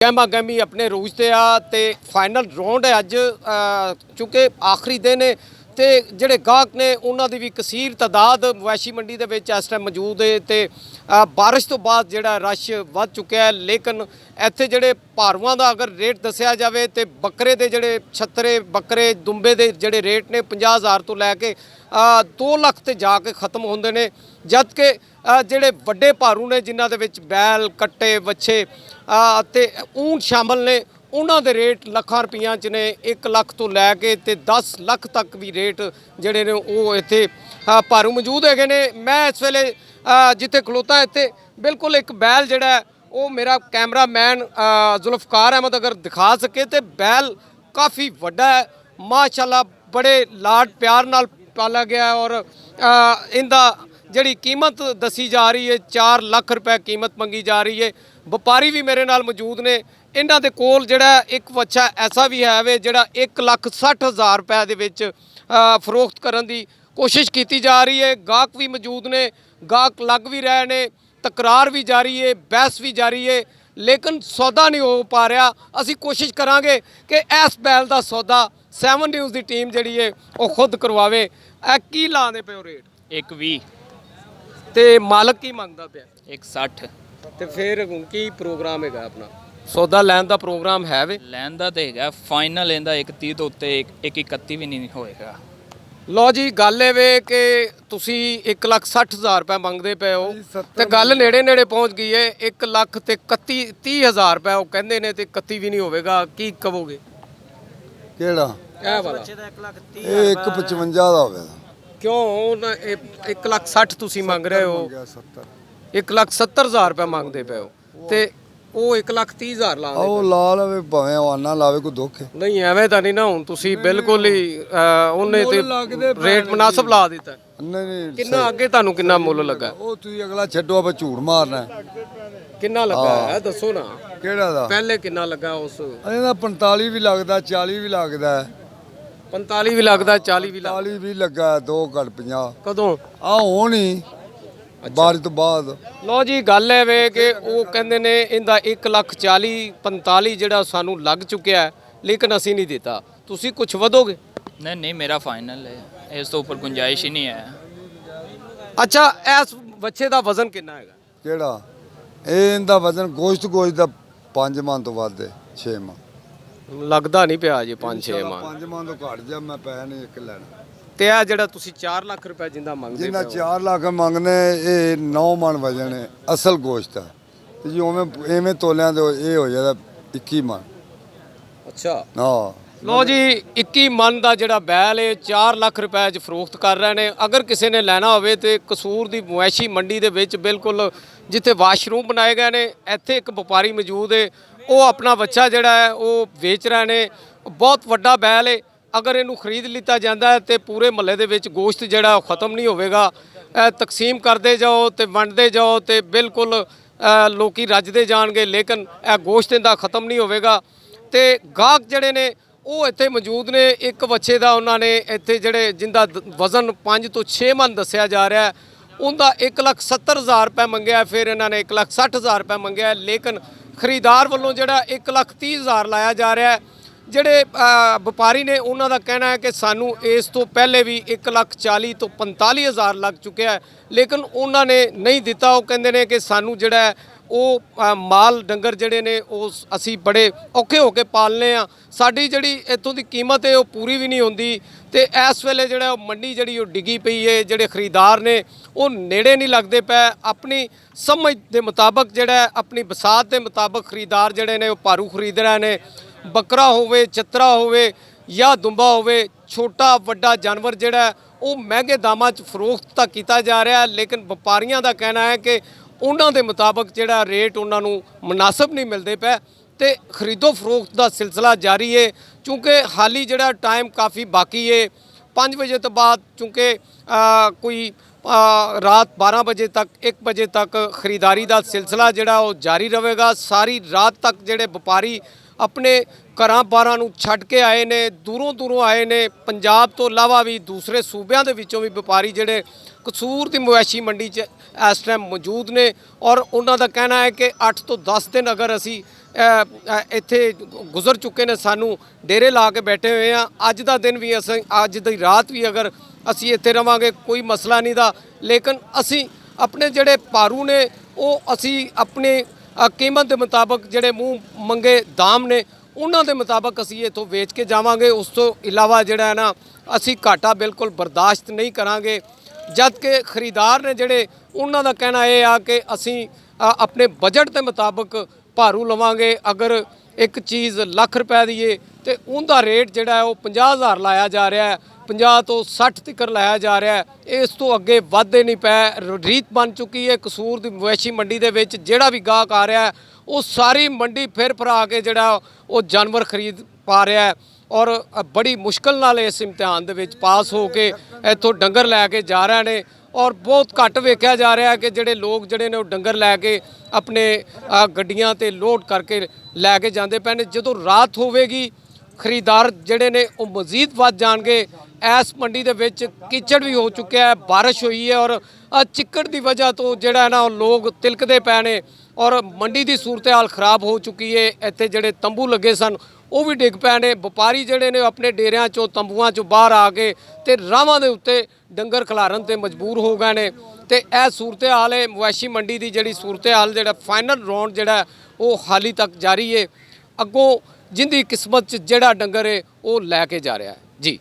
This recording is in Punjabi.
ਗਹਿਮਾ ਗਹਿਮੀ ਆਪਣੇ ਰੂਜ ਤੇ ਆ ਤੇ ਫਾਈਨਲ ਰਾਉਂਡ ਹੈ ਅੱਜ ਚूँकि ਆਖਰੀ ਦਿਨ ਹੈ ਤੇ ਜਿਹੜੇ ਗਾਹਕ ਨੇ ਉਹਨਾਂ ਦੀ ਵੀ ਕਸੀਰ ਤਾਦਾਦ ਮਵੇਸ਼ੀ ਮੰਡੀ ਦੇ ਵਿੱਚ ਇਸ ਟਾਈਮ ਮੌਜੂਦ ਹੈ ਤੇ ਬਾਰਿਸ਼ ਤੋਂ ਬਾਅਦ ਜਿਹੜਾ ਰਸ਼ ਵੱਧ ਚੁੱਕਿਆ ਹੈ। ਲੇਕਿਨ ਇੱਥੇ ਜਿਹੜੇ ਭਾਰੂਆਂ ਦਾ ਅਗਰ ਰੇਟ ਦੱਸਿਆ ਜਾਵੇ ਤੇ ਬੱਕਰੇ ਦੇ ਜਿਹੜੇ ਛੱਤਰੇ ਬੱਕਰੇ ਦੁੰਬੇ ਦੇ ਜਿਹੜੇ ਰੇਟ ਨੇ 50,000 ਤੋਂ ਲੈ ਕੇ 2 ਲੱਖ ਤੇ ਜਾ ਕੇ ਖਤਮ ਹੁੰਦੇ ਨੇ, ਜਦ ਕਿ ਜਿਹੜੇ ਵੱਡੇ ਭਾਰੂ ਨੇ ਜਿਨ੍ਹਾਂ ਦੇ ਵਿੱਚ ਬੈਲ ਕੱਟੇ ਵੱਛੇ ਤੇ ਊਂਠ ਸ਼ਾਮਲ ਨੇ ਉਹਨਾਂ ਦੇ ਰੇਟ ਲੱਖਾਂ ਰੁਪਈਆਂ 'ਚ ਨੇ। 1 ਲੱਖ ਤੋਂ ਲੈ ਕੇ ਤੇ 10 ਲੱਖ ਤੱਕ ਵੀ ਰੇਟ ਜਿਹੜੇ ਨੇ ਉਹ ਇੱਥੇ ਭਾਰੂ ਮੌਜੂਦ ਹੈਗੇ ਨੇ। ਮੈਂ ਇਸ ਵੇਲੇ ਜਿੱਥੇ ਖਲੋਤਾ ਇੱਥੇ ਬਿਲਕੁਲ ਇੱਕ ਬੈਲ ਜਿਹੜਾ ਉਹ ਮੇਰਾ ਕੈਮਰਾਮੈਨ ਜ਼ੁਲਫਕਾਰ ਅਹਿਮਦ ਅਗਰ ਦਿਖਾ ਸਕੇ ਤੇ ਬੈਲ ਕਾफ़ी ਵੱਡਾ ਹੈ ਮਾਸ਼ਾਅੱਲਾ, ਬੜੇ ਲਾਡ ਪਿਆਰ ਨਾਲ ਪਾਲਾ ਗਿਆ ਔਰ ਇਹਦਾ ਜਿਹੜੀ ਕੀਮਤ ਦੱਸੀ ਜਾ ਰਹੀ ਹੈ 4 ਲੱਖ ਰੁਪਏ ਕੀਮਤ ਮੰਗੀ ਜਾ ਰਹੀ ਹੈ। ਵਪਾਰੀ ਵੀ ਮੇਰੇ ਨਾਲ ਮੌਜੂਦ ਨੇ, ਇਹਨਾਂ ਦੇ ਕੋਲ ਜਿਹੜਾ ਇੱਕ ਵੱਛਾ ਐਸਾ ਵੀ ਹੈ ਵੇ ਜਿਹੜਾ 1,60,000 ਰੁਪਏ ਦੇ ਵਿੱਚ ਫਰੋਖਤ ਕਰਨ ਦੀ ਕੋਸ਼ਿਸ਼ ਕੀਤੀ ਜਾ ਰਹੀ ਹੈ। ਗਾਹਕ ਵੀ ਮੌਜੂਦ ਨੇ, ਗਾਹਕ ਲੱਗ ਵੀ ਰਹੇ ਨੇ, ਤਕਰਾਰ ਵੀ ਜਾਰੀ ਹੈ, ਬਹਿਸ ਵੀ ਜਾਰੀ ਹੈ, ਲੇਕਿਨ ਸੌਦਾ ਨਹੀਂ ਹੋ ਪਾ ਰਿਹਾ। ਅਸੀਂ ਕੋਸ਼ਿਸ਼ ਕਰਾਂਗੇ ਕਿ ਇਸ ਬੈਲ ਦਾ ਸੌਦਾ 7 ਨਿਊਜ਼ ਦੀ ਟੀਮ ਜਿਹੜੀ ਹੈ ਉਹ ਖੁਦ ਕਰਵਾਵੇ। ਇਹ ਕੀ ਲਾਉਂਦੇ ਪਏ ਹੋ ਰੇਟ? 120 ਤੇ ਮਾਲਕ ਕੀ ਮੰਗਦਾ ਪਿਆ? 160 ਤੇ ਫਿਰ ਹੁਣ ਕੀ ਪ੍ਰੋਗਰਾਮ ਹੈਗਾ ਆਪਣਾ? ਸੌਦਾ ਲੈਣ ਦਾ ਪ੍ਰੋਗਰਾਮ ਹੈ ਵੇ? ਲੈਣ ਦਾ ਤੇ ਹੈਗਾ, ਫਾਈਨਲ ਇਹਦਾ 130 ਤੋਂ ਉੱਤੇ 131 ਵੀ ਨਹੀਂ ਹੋਏਗਾ। ਲਓ ਜੀ, ਗੱਲ ਇਹ ਵੇ ਕਿ ਤੁਸੀਂ 1,60,000 ਰੁਪਏ ਮੰਗਦੇ ਪਏ ਹੋ ਤੇ ਗੱਲ ਨੇੜੇ ਨੇੜੇ ਪਹੁੰਚ ਗਈ ਹੈ। 1 ਲੱਖ ਤੇ 30,000 ਰੁਪਏ ਉਹ ਕਹਿੰਦੇ ਨੇ ਤੇ 31 ਵੀ ਨਹੀਂ ਹੋਵੇਗਾ। ਕੀ ਕਹੋਗੇ? ਕਿਹੜਾ ਇਹ ਵਾਲਾ ਇਹ 155 ਦਾ ਹੋਵੇਗਾ। ਕਿਉਂ 1,60,000 ਤੁਸੀਂ ਮੰਗ ਰਹੇ ਹੋ? 1,70,000 ਰੁਪਏ ਮੰਗਦੇ ਪਏ ਹੋ ਤੇ ਉਹ 1,30,000 ਲਾਉਂਦੇ ਉਹ ਲਾ ਲਵੇ ਭਾਵੇਂ ਆਨਾ ਲਾਵੇ ਕੋਈ ਦੁੱਖ ਹੈ। ਨਹੀਂ ਐਵੇਂ ਤਾਂ ਨਹੀਂ ਨਾ। ਹੁਣ ਤੁਸੀਂ ਬਿਲਕੁਲ ਹੀ ਉਹਨੇ ਤੇ ਰੇਟ ਮੁਨਾਸਬ ਲਾ ਦਿੱਤਾ। ਨਹੀਂ ਨਹੀਂ ਕਿੰਨਾ ਅੱਗੇ ਤੁਹਾਨੂੰ ਕਿੰਨਾ ਮੁੱਲ ਲੱਗਾ? ਉਹ ਤੁਸੀਂ ਅਗਲਾ ਛੱਡੋ, ਆਪਾਂ ਝੂਠ ਮਾਰਨਾ ਹੈ। ਕਿੰਨਾ ਲੱਗਾ ਹੈ ਦੱਸੋ ਨਾ। ਕਿਹੜਾ ਦਾ ਪਹਿਲੇ ਕਿੰਨਾ ਲੱਗਾ ਉਸ? ਇਹਦਾ 45 ਵੀ ਲੱਗਦਾ, 40 ਵੀ ਲੱਗਦਾ, 45 ਵੀ ਲੱਗਦਾ, 40 ਵੀ ਲੱਗਦਾ। 40 ਵੀ ਲੱਗਾ, 2 ਘੱਟ 50। ਕਦੋਂ? ਆ ਹੁਣ ਹੀ ਬਾਰਿਸ਼ ਤੋਂ ਬਾਅਦ। ਲਓ ਜੀ, ਗੱਲ ਹੈ ਵੇ ਕਿ ਉਹ ਕਹਿੰਦੇ ਨੇ ਇਹਦਾ 1,40,000 45 ਜਿਹੜਾ ਸਾਨੂੰ ਲੱਗ ਚੁੱਕਿਆ ਹੈ, ਲੇਕਿਨ ਅਸੀਂ ਨਹੀਂ ਦਿੱਤਾ। ਤੁਸੀਂ ਕੁਝ ਵਧੋਗੇ? ਨਹੀਂ ਨਹੀਂ, ਮੇਰਾ ਫਾਈਨਲ ਹੈ, ਇਸ ਤੋਂ ਉੱਪਰ ਗੁੰਜਾਇਸ਼ ਹੀ ਨਹੀਂ ਹੈ। ਅੱਛਾ, ਇਸ ਬੱਚੇ ਦਾ ਵਜ਼ਨ ਕਿੰਨਾ ਹੈਗਾ? ਕਿਹੜਾ ਇਹਦਾ ਵਜ਼ਨ ਗੋਸ਼ਤ ਦਾ 5 ਮਣ ਤੋਂ ਵੱਧ ਹੈ, 6 ਮਣ ਲੱਗਦਾ ਨਹੀਂ ਪਿਆ ਜੀ। 5-6 ਮਣ 5 ਮਣ ਤੋਂ ਘੱਟ ਜਾ, ਮੈਂ ਪੈ ਨਹੀਂ ਇੱਕ ਲੈਣਾ। ਤੇ ਇਹ ਜਿਹੜਾ ਤੁਸੀਂ 4 ਲੱਖ ਰੁਪਏ ਜਿੰਦਾ ਮੰਗਦੇ ਜਿੰਨਾ ਪਏ ਹੋ, 4 ਲੱਖ ਮੰਗਨੇ, ਇਹ 9 ਮਣ ਵਜਨ ਹੈ ਅਸਲ ਗੋਸ਼ਤ ਹੈ। ਤੇ ਜੀ ਐਵੇਂ ਤੋਲਿਆਂ ਤੇ ਇਹ ਹੋ ਜਾਂਦਾ 21 ਮਣ। ਅੱਛਾ, ਹਾਂ। ਲੋ ਜੀ, 21 ਮਣ ਦਾ ਜਿਹੜਾ ਬੈਲ ਹੈ 4 ਲੱਖ ਰੁਪਏ 'ਚ ਫਰੋਖਤ ਕਰ ਰਹੇ ਨੇ। ਅਗਰ ਕਿਸੇ ਨੇ ਲੈਣਾ ਹੋਵੇ ਤੇ ਕਸੂਰ ਦੀ ਮਵੇਸ਼ੀ ਮੰਡੀ ਦੇ ਵਿੱਚ ਬਿਲਕੁਲ ਜਿੱਥੇ ਵਾਸ਼ਰੂਮ ਬਣਾਏ ਗਏ ਨੇ, ਇੱਥੇ ਇੱਕ ਵਪਾਰੀ ਮੌਜੂਦ ਹੈ। ਉਹ ਆਪਣਾ ਬੱਚਾ ਜਿਹੜਾ ਹੈ ਉਹ ਵੇਚ ਰਹੇ ਨੇ। ਬਹੁਤ ਵੱਡਾ ਬੈਲ ਹੈ। ਅਗਰ ਇਹਨੂੰ ਖਰੀਦ ਲਿੱਤਾ ਜਾਂਦਾ ਹੈ ਤੇ ਪੂਰੇ ਮਹੱਲੇ ਦੇ ਵਿੱਚ ਗੋਸ਼ਤ ਜਿਹੜਾ ਉਹ ਖਤਮ ਨਹੀਂ ਹੋਵੇਗਾ। ਤਕਸੀਮ ਕਰਦੇ ਜਾਓ ਤੇ ਵੰਡਦੇ ਜਾਓ ਤੇ ਬਿਲਕੁਲ ਲੋਕੀ ਰੱਜਦੇ ਜਾਣਗੇ, ਲੇਕਿਨ ਇਹ ਗੋਸ਼ਤ ਇਹਦਾ ਖਤਮ ਨਹੀਂ ਹੋਵੇਗਾ। ਤੇ ਗਾਹਕ ਜਿਹੜੇ ਨੇ ਉਹ ਇੱਥੇ ਮੌਜੂਦ ਨੇ। ਇੱਕ ਬੱਚੇ ਦਾ ਉਹਨਾਂ ਨੇ ਇੱਥੇ ਜਿਹੜੇ ਜਿੰਦਾ ਵਜ਼ਨ 5 ਤੋਂ 6 ਮਣ ਦੱਸਿਆ ਜਾ ਰਿਹਾ ਹੈ, ਉਹਦਾ 1,70,000 ਰੁਪਏ ਮੰਗਿਆ। ਫਿਰ ਇਹਨਾਂ ਨੇ 1,60,000 ਰੁਪਏ ਮੰਗਿਆ, ਲੇਕਿਨ ਖਰੀਦਾਰ ਵੱਲੋਂ ਜਿਹੜਾ 1,30,000 ਲਾਇਆ ਜਾ ਰਿਹਾ ਹੈ। ਜਿਹੜੇ ਵਪਾਰੀ ਨੇ ਉਹਨਾਂ ਦਾ ਕਹਿਣਾ ਹੈ ਕਿ ਸਾਨੂੰ ਇਸ ਤੋਂ ਪਹਿਲੇ ਵੀ 1,40,000 ਤੋਂ 45,000 ਲੱਗ ਚੁੱਕਿਆ ਹੈ, ਲੇਕਿਨ ਉਹਨਾਂ ਨੇ ਨਹੀਂ ਦਿੱਤਾ। ਉਹ ਕਹਿੰਦੇ ਨੇ ਕਿ ਸਾਨੂੰ ਜਿਹੜਾ ਹੈ ਉਹ ਮਾਲ ਡੰਗਰ ਜਿਹੜੇ ਨੇ ਉਹ ਅਸੀਂ ਬੜੇ ਔਖੇ ਹੋ ਕੇ ਪਾਲਨੇ ਆ, ਸਾਡੀ ਜਿਹੜੀ ਇੱਥੋਂ ਦੀ ਕੀਮਤ ਹੈ ਉਹ ਪੂਰੀ ਵੀ ਨਹੀਂ ਹੁੰਦੀ। ਤੇ ਇਸ ਵੇਲੇ ਜਿਹੜਾ ਉਹ ਮੰਡੀ ਜਿਹੜੀ ਉਹ ਡਿੱਗੀ ਪਈ ਹੈ। ਜਿਹੜੇ ਖਰੀਦਾਰ ਨੇ ਉਹ ਨੇੜੇ ਨਹੀਂ ਲੱਗਦੇ ਪਏ। ਆਪਣੀ ਸਮਝ ਦੇ ਮੁਤਾਬਕ ਜਿਹੜਾ ਆਪਣੀ ਬਸਾਤ ਦੇ ਮੁਤਾਬਕ ਖਰੀਦਾਰ ਜਿਹੜੇ ਨੇ ਉਹ ਭਾਰੂ ਖਰੀਦ ਰਹੇ ਨੇ। ਬੱਕਰਾ ਹੋਵੇ, ਚੱਤਰਾ ਹੋਵੇ ਜਾਂ ਦੁੰਬਾ ਹੋਵੇ, ਛੋਟਾ ਵੱਡਾ ਜਾਨਵਰ ਜਿਹੜਾ ਉਹ ਮਹਿੰਗੇ ਦਾਮਾਂ 'ਚ ਫਰੋਖਤ ਤਾਂ ਕੀਤਾ ਜਾ ਰਿਹਾ, ਲੇਕਿਨ ਵਪਾਰੀਆਂ ਦਾ ਕਹਿਣਾ ਹੈ ਕਿ ਉਹਨਾਂ ਦੇ ਮੁਤਾਬਕ ਜਿਹੜਾ ਰੇਟ ਉਹਨਾਂ ਨੂੰ ਮੁਨਾਸਬ ਨਹੀਂ ਮਿਲਦੇ ਪਏ ਤੇ ਖਰੀਦੋ ਫਰੋਖਤ ਦਾ ਸਿਲਸਿਲਾ ਜਾਰੀ ਹੈ। ਕਿਉਂਕਿ ਹਾਲੀ ਜਿਹੜਾ ਟਾਈਮ ਕਾਫੀ ਬਾਕੀ ਹੈ। 5 ਵਜੇ ਤੋਂ ਬਾਅਦ ਕਿਉਂਕਿ ਕੋਈ ਰਾਤ 12 ਵਜੇ ਤੱਕ 1 ਵਜੇ ਤੱਕ ਖਰੀਦਾਰੀ ਦਾ ਸਿਲਸਿਲਾ ਜਿਹੜਾ ਉਹ ਜਾਰੀ ਰਹੇਗਾ। ਸਾਰੀ ਰਾਤ ਤੱਕ ਜਿਹੜੇ ਵਪਾਰੀ ਆਪਣੇ ਘਰਾਂ ਬਾਰਾਂ ਨੂੰ ਛੱਡ ਕੇ ਆਏ ਨੇ, ਦੂਰੋਂ ਦੂਰੋਂ ਆਏ ਨੇ। ਪੰਜਾਬ ਤੋਂ ਇਲਾਵਾ ਵੀ ਦੂਸਰੇ ਸੂਬਿਆਂ ਦੇ ਵਿੱਚੋਂ ਵੀ ਵਪਾਰੀ ਜਿਹੜੇ ਕਸੂਰ ਦੀ ਮਵੇਸ਼ੀ ਮੰਡੀ 'ਚ ਇਸ ਟਾਈਮ ਮੌਜੂਦ ਨੇ ਔਰ ਉਹਨਾਂ ਦਾ ਕਹਿਣਾ ਹੈ ਕਿ 8 ਤੋਂ 10 ਦਿਨ ਅਗਰ ਅਸੀਂ ਇੱਥੇ ਗੁਜ਼ਰ ਚੁੱਕੇ ਨੇ, ਸਾਨੂੰ ਡੇਰੇ ਲਾ ਕੇ ਬੈਠੇ ਹੋਏ ਆ। ਅੱਜ ਦਾ ਦਿਨ ਵੀ ਅਸੀਂ, ਅੱਜ ਦੀ ਰਾਤ ਵੀ ਅਗਰ ਅਸੀਂ ਇੱਥੇ ਰਵਾਂਗੇ ਕੋਈ ਮਸਲਾ ਨਹੀਂ ਦਾ, ਲੇਕਿਨ ਅਸੀਂ ਆਪਣੇ ਜਿਹੜੇ ਭਾਰੂ ਨੇ ਉਹ ਅਸੀਂ ਆਪਣੇ ਕੀਮਤ ਦੇ ਮੁਤਾਬਕ ਜਿਹੜੇ ਮੂੰਹ ਮੰਗੇ ਦਾਮ ਨੇ ਉਹਨਾਂ ਦੇ ਮੁਤਾਬਕ ਅਸੀਂ ਇੱਥੋਂ ਵੇਚ ਕੇ ਜਾਵਾਂਗੇ। ਉਸ ਤੋਂ ਇਲਾਵਾ ਜਿਹੜਾ ਹੈ ਨਾ ਅਸੀਂ ਘਾਟਾ ਬਿਲਕੁਲ ਬਰਦਾਸ਼ਤ ਨਹੀਂ ਕਰਾਂਗੇ। ਜਦ ਕਿ ਖਰੀਦਾਰ ਨੇ ਜਿਹੜੇ ਉਹਨਾਂ ਦਾ ਕਹਿਣਾ ਇਹ ਆ ਕਿ ਅਸੀਂ ਆਪਣੇ ਬਜਟ ਦੇ ਮੁਤਾਬਕ ਭਾਰੂ ਲਵਾਂਗੇ। ਅਗਰ ਇੱਕ ਚੀਜ਼ ਲੱਖ ਰੁਪਏ ਦੀ ਏ ਤੇ ਉਹਦਾ ਰੇਟ ਜਿਹੜਾ ਹੈ ਉਹ 50,000 ਲਾਇਆ ਜਾ ਰਿਹਾ ਹੈ, 50 ਤੋਂ 60 ਤੱਕ ਲਾਇਆ ਜਾ ਰਿਹਾ ਹੈ। ਇਸ ਤੋਂ ਅੱਗੇ ਵਾਧੇ ਨਹੀਂ ਪੈ ਰੀਤ ਬਣ ਚੁੱਕੀ ਹੈ ਕਸੂਰ ਦੀ ਮਵੇਸ਼ੀ ਮੰਡੀ ਦੇ ਵਿੱਚ। ਜਿਹੜਾ ਵੀ ਗਾਹਕ ਆ ਰਿਹਾ ਹੈ ਉਹ ਸਾਰੀ ਮੰਡੀ ਫਿਰ ਭਰਾ ਕੇ ਜਿਹੜਾ ਉਹ ਜਾਨਵਰ ਖਰੀਦ ਪਾ ਰਿਹਾ ਹੈ ਔਰ ਬੜੀ ਮੁਸ਼ਕਲ ਨਾਲ ਇਸ ਇਮਤਿਹਾਨ ਦੇ ਵਿੱਚ ਪਾਸ ਹੋ ਕੇ ਇੱਥੋਂ ਡੰਗਰ ਲੈ ਕੇ ਜਾ ਰਹੇ ਨੇ। ਔਰ ਬਹੁਤ ਘੱਟ ਵੇਖਿਆ ਜਾ ਰਿਹਾ ਕਿ ਜਿਹੜੇ ਲੋਕ ਜਿਹੜੇ ਨੇ ਉਹ ਡੰਗਰ ਲੈ ਕੇ ਆਪਣੇ ਗੱਡੀਆਂ ਤੇ ਲੋਡ ਕਰਕੇ ਲੈ ਕੇ ਜਾਂਦੇ ਪਏ ਨੇ। ਜਦੋਂ ਰਾਤ ਹੋਵੇਗੀ ਖਰੀਦਾਰ ਜਿਹੜੇ ਨੇ ਉਹ ਮਜ਼ੀਦ ਵੱਧ ਜਾਣਗੇ। ਇਸ ਮੰਡੀ ਦੇ ਵਿੱਚ ਕੀਚੜ ਵੀ ਹੋ ਚੁੱਕਿਆ ਹੈ, ਬਾਰਿਸ਼ ਹੋਈ ਹੈ ਔਰ ਚਿੱਕੜ ਦੀ ਵਜ੍ਹਾ ਤੋਂ ਜਿਹੜਾ ਹੈ ਨਾ ਉਹ ਲੋਕ ਤਿਲਕਦੇ ਪਏ ਨੇ ਔਰ ਮੰਡੀ ਦੀ ਸੂਰਤ ਹਾਲ ਖਰਾਬ ਹੋ ਚੁੱਕੀ ਹੈ। ਇੱਥੇ ਜਿਹੜੇ ਤੰਬੂ ਲੱਗੇ ਸਨ ਉਹ ਵੀ ਡਿੱਗ ਪਏ ਨੇ। ਵਪਾਰੀ ਜਿਹੜੇ ਨੇ ਆਪਣੇ ਡੇਰਿਆਂ 'ਚੋਂ ਤੰਬੂਆਂ 'ਚੋਂ ਬਾਹਰ ਆ ਕੇ ਤੇ ਰਾਹਾਂ ਦੇ ਉੱਤੇ ਡੰਗਰ ਖਿਲਾਰਨ ਤੇ ਮਜਬੂਰ ਹੋ ਗਏ ਨੇ। ਤੇ ਇਹ ਸੂਰਤ ਹਾਲ ਹੈ ਮਵੇਸ਼ੀ ਮੰਡੀ ਦੀ। ਜਿਹੜੀ ਸੂਰਤ ਹਾਲ ਜਿਹੜਾ ਫਾਈਨਲ ਰਾਉਂਡ ਜਿਹੜਾ ਉਹ ਹਾਲੀ ਤੱਕ ਜਾਰੀ ਹੈ। ਅੱਗੋਂ ਜਿੰਦੀ ਕਿਸਮਤ 'ਚ ਜਿਹੜਾ ਡੰਗਰ ਹੈ ਉਹ ਲੈ ਕੇ ਜਾ ਰਿਹਾ ਹੈ ਜੀ।